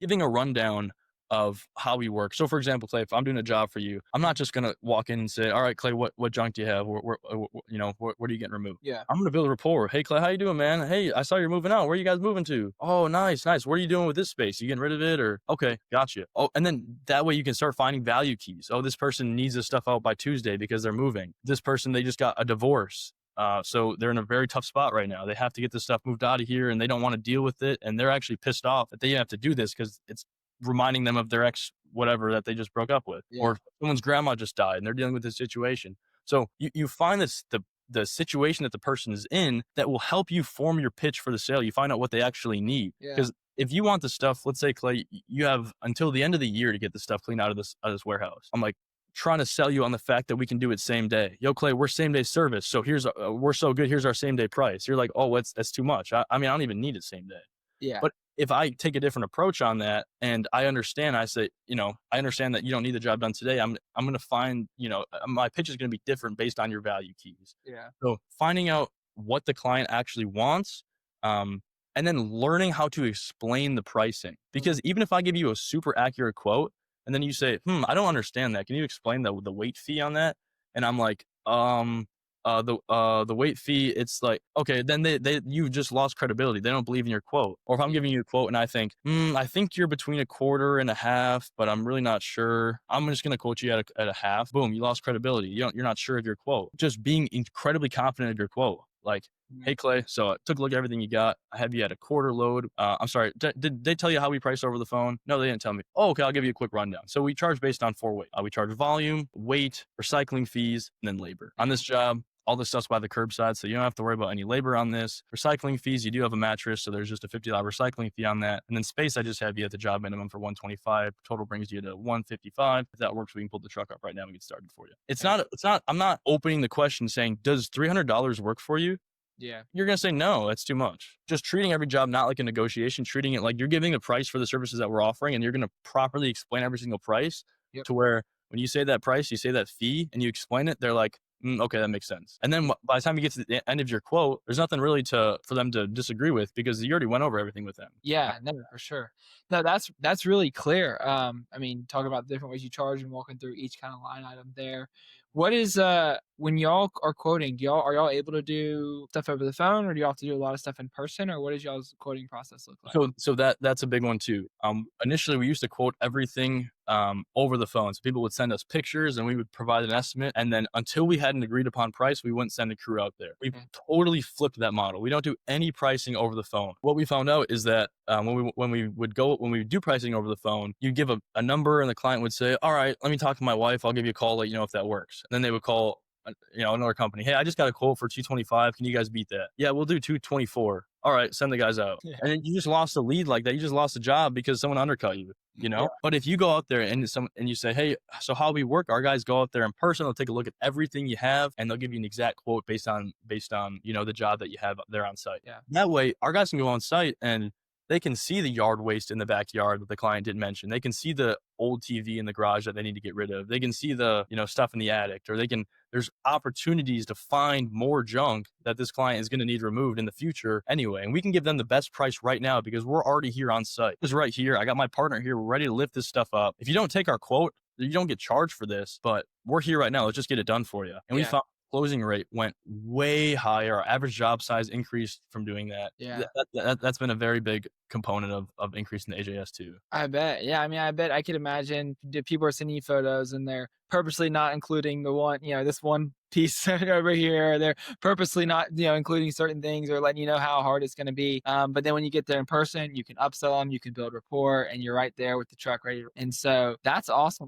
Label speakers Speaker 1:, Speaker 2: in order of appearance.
Speaker 1: giving a rundown of how we work. So for example, Clay, if I'm doing a job for you, I'm not just gonna walk in and say, "All right, Clay, what junk do you have? What are you getting removed?"
Speaker 2: Yeah.
Speaker 1: I'm gonna build a rapport. "Hey, Clay, how you doing, man? Hey, I saw you're moving out. Where are you guys moving to? Oh, nice, nice. What are you doing with this space? You getting rid of it or okay, gotcha." Oh, and then that way you can start finding value keys. Oh, this person needs this stuff out by Tuesday because they're moving. This person, they just got a divorce. So they're in a very tough spot right now. They have to get this stuff moved out of here and they don't want to deal with it. And they're actually pissed off that they have to do this because it's reminding them of their ex whatever that they just broke up with,
Speaker 2: Yeah.
Speaker 1: or someone's grandma just died and they're dealing with this situation. So you find this the situation that the person is in that will help you form your pitch for the sale. You find out what they actually need.
Speaker 2: Yeah.
Speaker 1: Because if you want the stuff, let's say Clay, you have until the end of the year to get the stuff cleaned out of this warehouse. I'm like trying to sell you on the fact that we can do it same day. Yo, Clay, we're same day service. So we're so good. Here's our same day price. You're like, oh, that's too much. I mean, I don't even need it same day.
Speaker 2: Yeah.
Speaker 1: But if I take a different approach on that and I understand, I say, I understand that you don't need the job done today. I'm going to find, my pitch is going to be different based on your value keys.
Speaker 2: Yeah.
Speaker 1: So finding out what the client actually wants, and then learning how to explain the pricing. Because even if I give you a super accurate quote and then you say, I don't understand that. Can you explain the weight fee on that? And I'm like, the weight fee, it's like, okay, then you just lost credibility. They don't believe in your quote. Or if I'm giving you a quote and I think, I think you're between a quarter and a half, but I'm really not sure. I'm just going to quote you at a half. Boom, you lost credibility. You're not sure of your quote. Just being incredibly confident of your quote. Like,
Speaker 2: Mhm.
Speaker 1: hey, Clay, so I took a look at everything you got. I have you at a quarter load. I'm sorry. Did they tell you how we price over the phone? No, they didn't tell me. Oh, okay. I'll give you a quick rundown. So we charge based on 4 weight. We charge volume, weight, recycling fees, and then labor. On this job, all this stuff's by the curbside, so you don't have to worry about any labor on this. Recycling fees, you do have a mattress, so there's just a $50 recycling fee on that. And then space, I just have you at the job minimum for 125. Total brings you to 155. If that works, we can pull the truck up right now and get started for you. I'm not opening the question saying, does $300 work for you?
Speaker 2: Yeah.
Speaker 1: You're going to say, no, that's too much. Just treating every job not like a negotiation, treating it like you're giving a price for the services that we're offering, and you're going to properly explain every single price
Speaker 2: Yep.
Speaker 1: to where when you say that price, you say that fee and you explain it, they're like, okay, that makes sense. And then by the time you get to the end of your quote, there's nothing really for them to disagree with because you already went over everything with them.
Speaker 2: Yeah, no, for sure. No, that's really clear. I mean, talking about the different ways you charge and walking through each kind of line item there. What is when y'all are quoting, are y'all able to do stuff over the phone or do y'all have to do a lot of stuff in person or what does y'all's quoting process look like?
Speaker 1: So that's a big one too. Initially we used to quote everything over the phone. So people would send us pictures and we would provide an estimate. And then until we had an agreed upon price, we wouldn't send a crew out there. We've
Speaker 2: Okay.
Speaker 1: totally flipped that model. We don't do any pricing over the phone. What we found out is that when we do pricing over the phone, you give a number and the client would say, all right, let me talk to my wife. I'll give you a call, let you know if that works. And then they would call another company. Hey, I just got a quote for 225. Can you guys beat that? Yeah, we'll do 224. All right, send the guys out.
Speaker 2: Yeah.
Speaker 1: And then you just lost a lead like that. You just lost a job because someone undercut you. But if you go out there and you say, hey, so how we work, our guys go out there in person, they'll take a look at everything you have and they'll give you an exact quote based on the job that you have there on site.
Speaker 2: Yeah.
Speaker 1: That way our guys can go on site and they can see the yard waste in the backyard that the client didn't mention. They can see the old TV in the garage that they need to get rid of. They can see the, stuff in the attic, or there's opportunities to find more junk that this client is going to need removed in the future anyway. And we can give them the best price right now because we're already here on site. It's right here. I got my partner here. We're ready to lift this stuff up. If you don't take our quote, you don't get charged for this, but we're here right now. Let's just get it done for you. And we
Speaker 2: Yeah.
Speaker 1: found closing rate went way higher. Our average job size increased from doing that.
Speaker 2: Yeah.
Speaker 1: That's been a very big component of increasing the AJS too.
Speaker 2: I bet. Yeah, I mean, I bet I could imagine the people are sending you photos and they're purposely not including the one, this one piece over here. They're purposely not, including certain things or letting you know how hard it's going to be. But then when you get there in person, you can upsell them, you can build rapport, and you're right there with the truck ready. And so that's awesome.